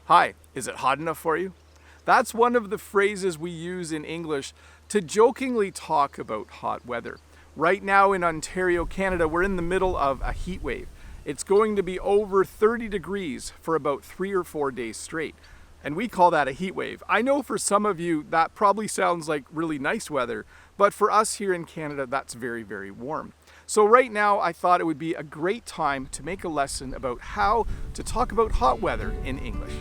Hi, is it hot enough for you? That's one of the phrases we use in English to jokingly talk about hot weather. Right now in Ontario, Canada, we're in the middle of a heat wave. It's going to be over 30 degrees for about 3 or 4 days straight. And we call that a heat wave. I know for some of you that probably sounds like really nice weather, but for us here in Canada, that's very, very warm. So right now, I thought it would be a great time to make a lesson about how to talk about hot weather in English.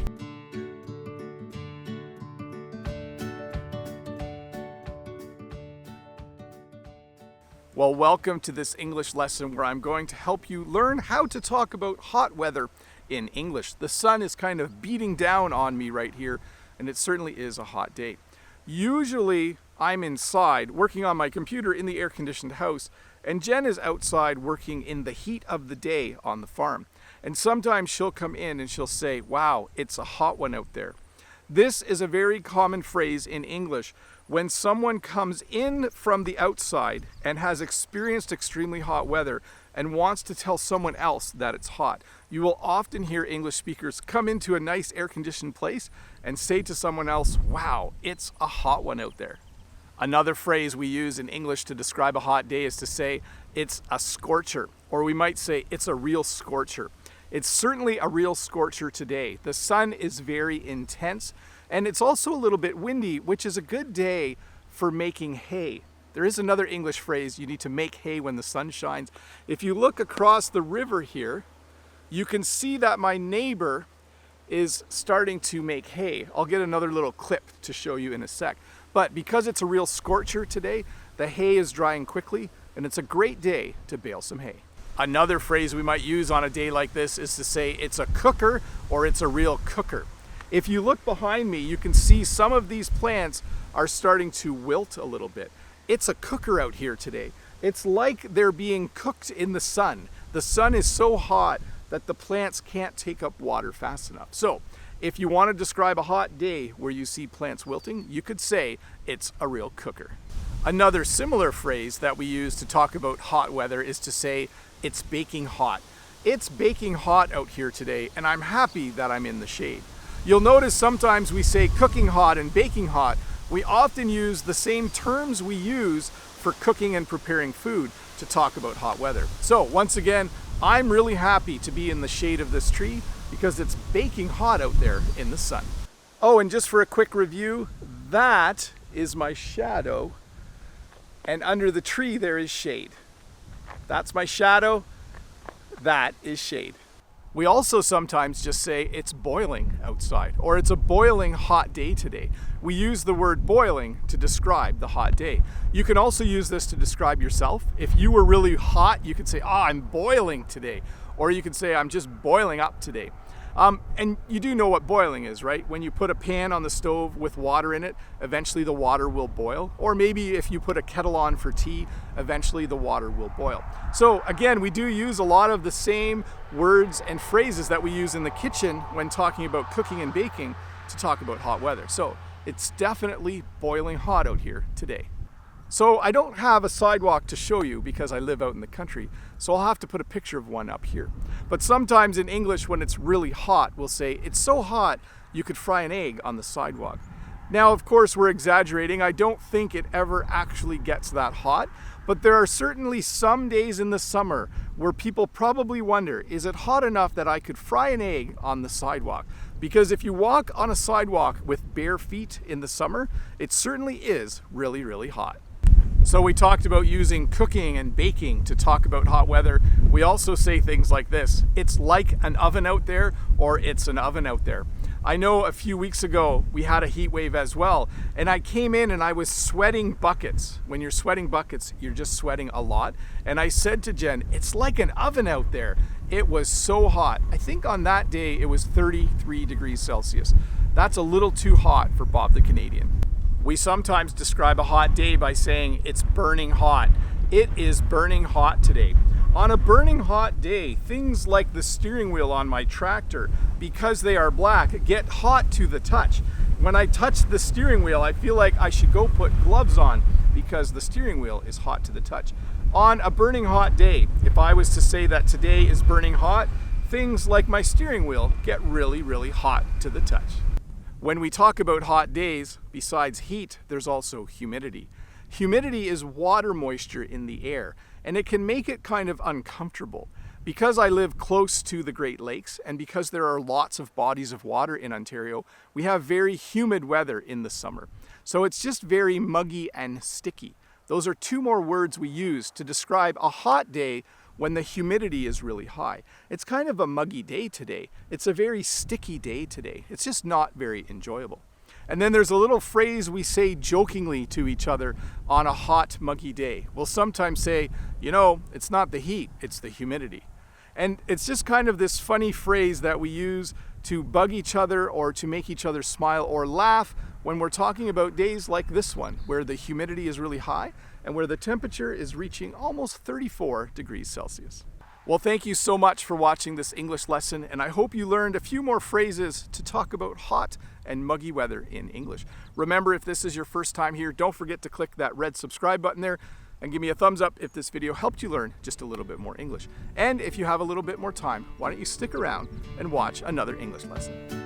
Well, welcome to this English lesson where I'm going to help you learn how to talk about hot weather in English. The sun is kind of beating down on me right here, and it certainly is a hot day. Usually, I'm inside working on my computer in the air-conditioned house, and Jen is outside working in the heat of the day on the farm. And sometimes she'll come in and she'll say, "Wow, it's a hot one out there." This is a very common phrase in English when someone comes in from the outside and has experienced extremely hot weather and wants to tell someone else that it's hot. You will often hear English speakers come into a nice air-conditioned place and say to someone else, "Wow, it's a hot one out there." Another phrase we use in English to describe a hot day is to say it's a scorcher, or we might say it's a real scorcher. It's certainly a real scorcher today. The sun is very intense, and it's also a little bit windy, which is a good day for making hay. There is another English phrase, you need to make hay when the sun shines. If you look across the river here, you can see that my neighbor is starting to make hay. I'll get another little clip to show you in a sec. But because it's a real scorcher today, the hay is drying quickly, and it's a great day to bale some hay. Another phrase we might use on a day like this is to say it's a cooker or it's a real cooker. If you look behind me, you can see some of these plants are starting to wilt a little bit. It's a cooker out here today. It's like they're being cooked in the sun. The sun is so hot that the plants can't take up water fast enough. So, if you want to describe a hot day where you see plants wilting, you could say it's a real cooker. Another similar phrase that we use to talk about hot weather is to say it's baking hot. It's baking hot out here today, and I'm happy that I'm in the shade. You'll notice sometimes we say cooking hot and baking hot. We often use the same terms we use for cooking and preparing food to talk about hot weather. So once again, I'm really happy to be in the shade of this tree because it's baking hot out there in the sun. Oh, and just for a quick review, that is my shadow, and under the tree there is shade. That's my shadow, that is shade. We also sometimes just say it's boiling outside, or it's a boiling hot day today. We use the word boiling to describe the hot day. You can also use this to describe yourself. If you were really hot, you could say, I'm boiling today. Or you could say, I'm just boiling up today. And you do know what boiling is, right? When you put a pan on the stove with water in it, eventually the water will boil. Or maybe if you put a kettle on for tea, eventually the water will boil. So again, we do use a lot of the same words and phrases that we use in the kitchen when talking about cooking and baking to talk about hot weather. So it's definitely boiling hot out here today. So I don't have a sidewalk to show you because I live out in the country, so I'll have to put a picture of one up here. But sometimes in English, when it's really hot, we'll say, it's so hot you could fry an egg on the sidewalk. Now, of course, we're exaggerating. I don't think it ever actually gets that hot, but there are certainly some days in the summer where people probably wonder, is it hot enough that I could fry an egg on the sidewalk? Because if you walk on a sidewalk with bare feet in the summer, it certainly is really, really hot. So we talked about using cooking and baking to talk about hot weather. We also say things like this, it's like an oven out there, or it's an oven out there. I know a few weeks ago we had a heat wave as well, and I came in and I was sweating buckets. When you're sweating buckets, you're just sweating a lot. And I said to Jen, it's like an oven out there. It was so hot. I think on that day it was 33 degrees Celsius. That's a little too hot for Bob the Canadian. We sometimes describe a hot day by saying it's burning hot. It is burning hot today. On a burning hot day, things like the steering wheel on my tractor, because they are black, get hot to the touch. When I touch the steering wheel, I feel like I should go put gloves on because the steering wheel is hot to the touch. On a burning hot day, if I was to say that today is burning hot, things like my steering wheel get really, really hot to the touch. When we talk about hot days, besides heat, there's also humidity. Humidity is water moisture in the air, and it can make it kind of uncomfortable. Because I live close to the Great Lakes, and because there are lots of bodies of water in Ontario, we have very humid weather in the summer. So it's just very muggy and sticky. Those are two more words we use to describe a hot day when the humidity is really high. It's kind of a muggy day today. It's a very sticky day today. It's just not very enjoyable. And then there's a little phrase we say jokingly to each other on a hot, muggy day. We'll sometimes say, you know, it's not the heat, it's the humidity. And it's just kind of this funny phrase that we use to bug each other or to make each other smile or laugh when we're talking about days like this one, where the humidity is really high and where the temperature is reaching almost 34 degrees Celsius. Well, thank you so much for watching this English lesson, and I hope you learned a few more phrases to talk about hot and muggy weather in English. Remember, if this is your first time here, don't forget to click that red subscribe button there and give me a thumbs up if this video helped you learn just a little bit more English. And if you have a little bit more time, why don't you stick around and watch another English lesson.